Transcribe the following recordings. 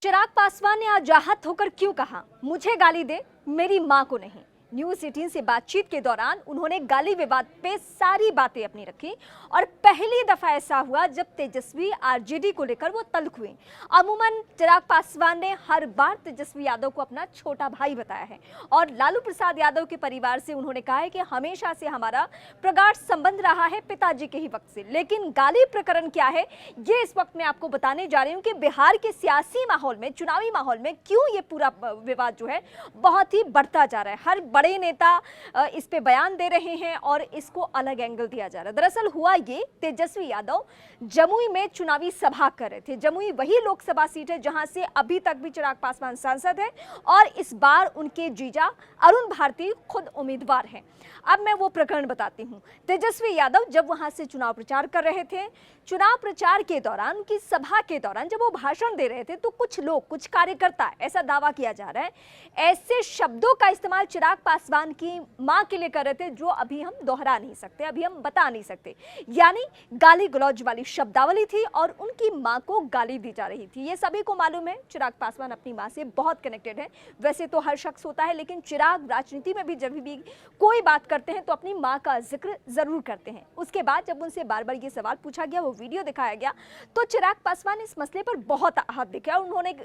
चिराग पासवान ने आज आहत होकर क्यों कहा, मुझे गाली दे मेरी मां को नहीं। न्यूज 18 से बातचीत के दौरान उन्होंने गाली विवाद पे सारी बातें अपनी रखी और पहली दफा ऐसा हुआ जब तेजस्वी आरजेडी को लेकर वो तल्ख हुई। अमूमन चिराग पासवान ने हर बार तेजस्वी यादव को अपना छोटा भाई बताया है और लालू प्रसाद यादव के परिवार से उन्होंने कहा है कि हमेशा से हमारा प्रगाढ़ संबंध रहा है पिताजी के ही वक्त से। लेकिन गाली प्रकरण क्या है ये इस वक्त मैं आपको बताने जा रही हूँ कि बिहार के सियासी माहौल में, चुनावी माहौल में क्यों ये पूरा विवाद जो है बहुत ही बढ़ता जा रहा है। हर बड़े नेता इस पे बयान दे रहे हैं और इसको अलग एंगल दिया जा रहा है। दरअसल हुआ ये, तेजस्वी यादव जमुई में चुनावी सभा कर रहे थे। जमुई वही लोकसभा सीट है जहां से अभी तक भी चिराग पासवान सांसद है और इस बार उनके जीजा अरुण भारती खुद उम्मीदवार हैं। अब मैं वो प्रकरण बताती हूँ। तेजस्वी यादव जब वहां से चुनाव प्रचार कर रहे थे, चुनाव प्रचार के दौरान, उनकी सभा के दौरान जब वो भाषण दे रहे थे तो कुछ लोग, कुछ कार्यकर्ता, ऐसा दावा किया जा रहा है, ऐसे शब्दों का इस्तेमाल चिराग पासवान की मां के लिए कर रहे थे जो अभी हम दोहरा नहीं सकते, अभी हम बता नहीं सकते। यानी गाली गलौज वाली शब्दावली थी और उनकी मां को गाली दी जा रही थी। ये सभी को मालूम है, चिराग पासवान अपनी मां से बहुत कनेक्टेड है। वैसे तो हर शख्स होता है, लेकिन चिराग राजनीति में भी जब भी कोई बात करते हैं तो अपनी मां का जिक्र जरूर करते हैं। उसके बाद जब उनसे बार बार ये सवाल पूछा गया, वो वीडियो दिखाया गया, तो चिराग पासवान इस मसले पर बहुत आहत दिखे और उन्होंने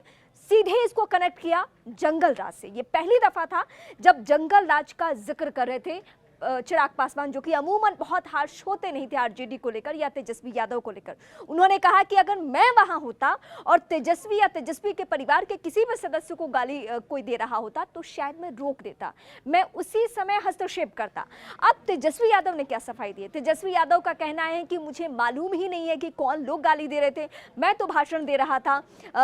सीधे इसको कनेक्ट किया जंगल राज से। ये पहली दफा था जब जंगल राज का जिक्र कर रहे थे चिराग पासवान, जो कि अमूमन बहुत हार्श होते नहीं थे आरजेडी को लेकर या तेजस्वी यादव को लेकर। उन्होंने कहा कि अगर मैं वहां होता और तेजस्वी या तेजस्वी के परिवार के किसी भी सदस्य को गाली कोई दे रहा होता तो शायद मैं रोक देता, मैं उसी समय हस्तक्षेप करता। अब तेजस्वी यादव ने क्या सफाई दी? तेजस्वी यादव का कहना है कि मुझे मालूम ही नहीं है कि कौन लोग गाली दे रहे थे, मैं तो भाषण दे रहा था,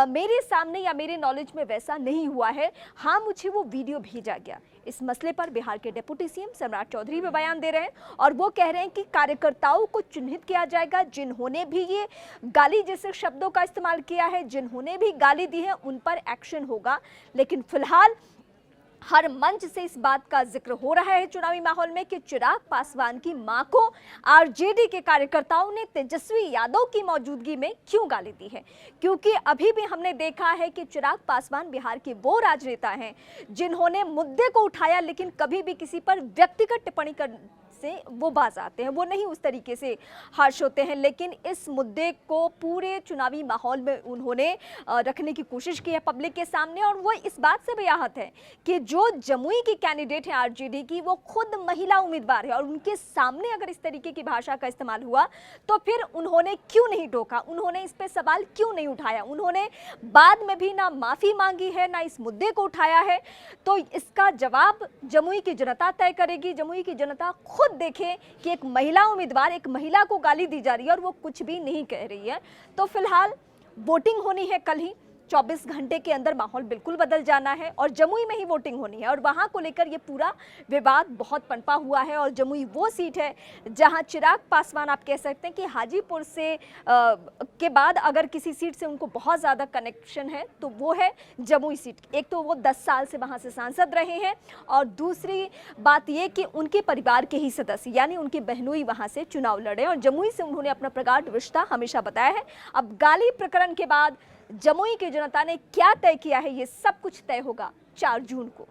मेरे सामने या मेरे नॉलेज में वैसा नहीं हुआ है। हाँ, मुझे वो वीडियो भेजा गया। इस मसले पर बिहार के डिप्टी सीएम सम्राट चौधरी भी बयान दे रहे हैं और वो कह रहे हैं कि कार्यकर्ताओं को चिन्हित किया जाएगा जिन्होंने भी ये गाली जैसे शब्दों का इस्तेमाल किया है, जिन्होंने भी गाली दी है, उन पर एक्शन होगा। लेकिन फिलहाल हर मंच से इस बात का जिक्र हो रहा है चुनावी माहौल में कि चिराग पासवान की मां को आरजेडी के कार्यकर्ताओं ने तेजस्वी यादव की मौजूदगी में क्यों गाली दी है। क्योंकि अभी भी हमने देखा है कि चिराग पासवान बिहार के वो राजनेता हैं जिन्होंने मुद्दे को उठाया लेकिन कभी भी किसी पर व्यक्तिगत टिप्पणी कर से वो बाज आते हैं, वो नहीं उस तरीके से हार्श होते हैं। लेकिन इस मुद्दे को पूरे चुनावी माहौल में उन्होंने रखने की कोशिश की है पब्लिक के सामने और वो इस बात से भी आहत है कि जो जमुई की कैंडिडेट है आरजेडी की, वो खुद महिला उम्मीदवार है और उनके सामने अगर इस तरीके की भाषा का इस्तेमाल हुआ तो फिर उन्होंने क्यों नहीं टोका, उन्होंने इस पे सवाल क्यों नहीं उठाया, उन्होंने बाद में भी ना माफी मांगी है ना इस मुद्दे को उठाया है। तो इसका जवाब जमुई की जनता तय करेगी। जमुई की जनता खुद देखें कि एक महिला उम्मीदवार, एक महिला को गाली दी जा रही है और वो कुछ भी नहीं कह रही है। तो फिलहाल वोटिंग होनी है कल ही, 24 घंटे के अंदर माहौल बिल्कुल बदल जाना है और जमुई में ही वोटिंग होनी है और वहां को लेकर ये पूरा विवाद बहुत पनपा हुआ है। और जमुई वो सीट है जहां चिराग पासवान, आप कह सकते हैं कि हाजीपुर से के बाद अगर किसी सीट से उनको बहुत ज़्यादा कनेक्शन है तो वो है जमुई सीट। एक तो वो 10 साल से वहां से सांसद रहे हैं और दूसरी बात ये कि उनके परिवार के ही सदस्य यानी उनके बहनोई वहां से चुनाव लड़े और जमुई से उन्होंने अपना प्रगाढ़ रिश्ता हमेशा बताया है। अब गाली प्रकरण के बाद जमुई की जनता ने क्या तय किया है, ये सब कुछ तय होगा 4 जून को।